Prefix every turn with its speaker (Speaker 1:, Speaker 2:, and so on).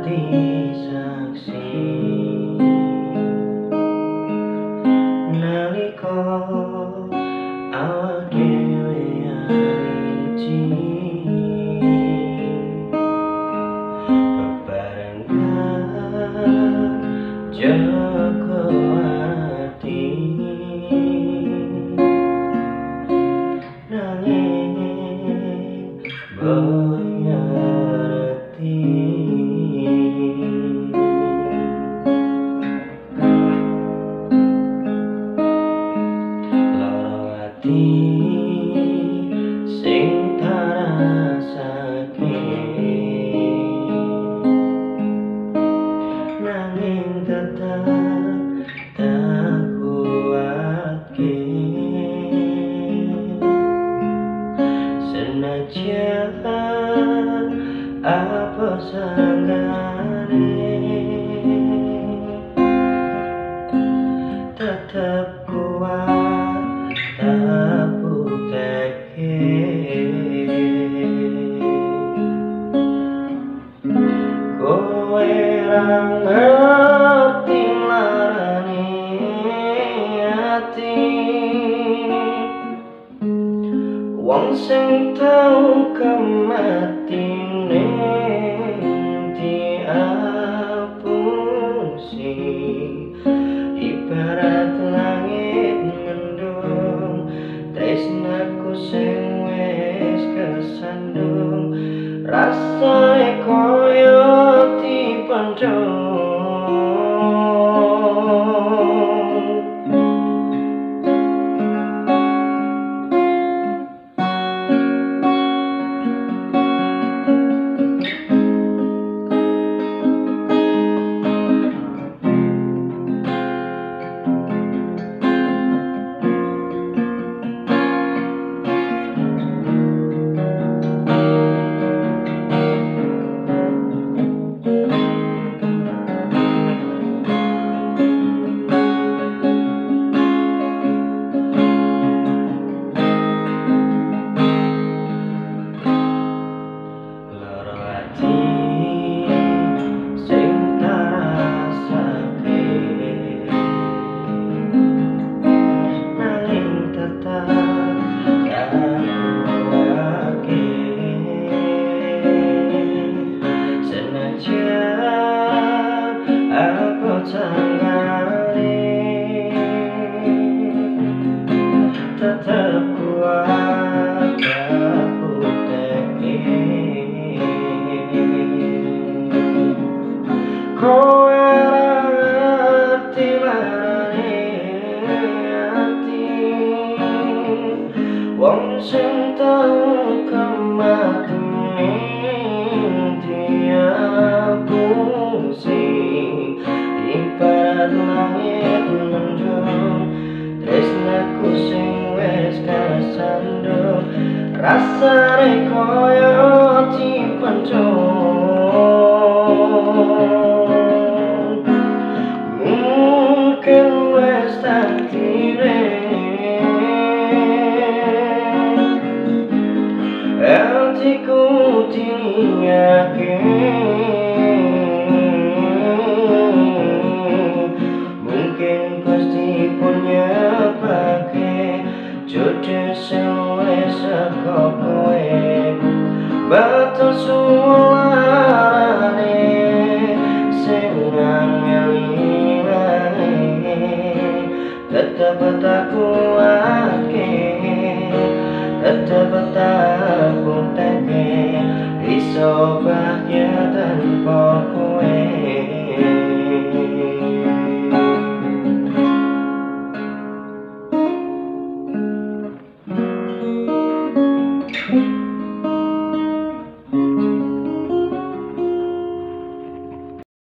Speaker 1: ati saksi nalika awak dhewe ariji bebarengan jaga ati nanging boyarti sing tarasake nanging tetep tak kuatke senajan apa sanggane tetep kuat tak buteke kowe ra ngerti larane ati wong sing tau kematine diapusi ibarat langit mendung tresnaku sing wis kesandung rasane koyo dipendung tetep kuat tak buteke kowe ra ngerti larane ati wong sing tau kematine diapusi ibarat langit mendung tresnaku sing wis kesandung rasane koyo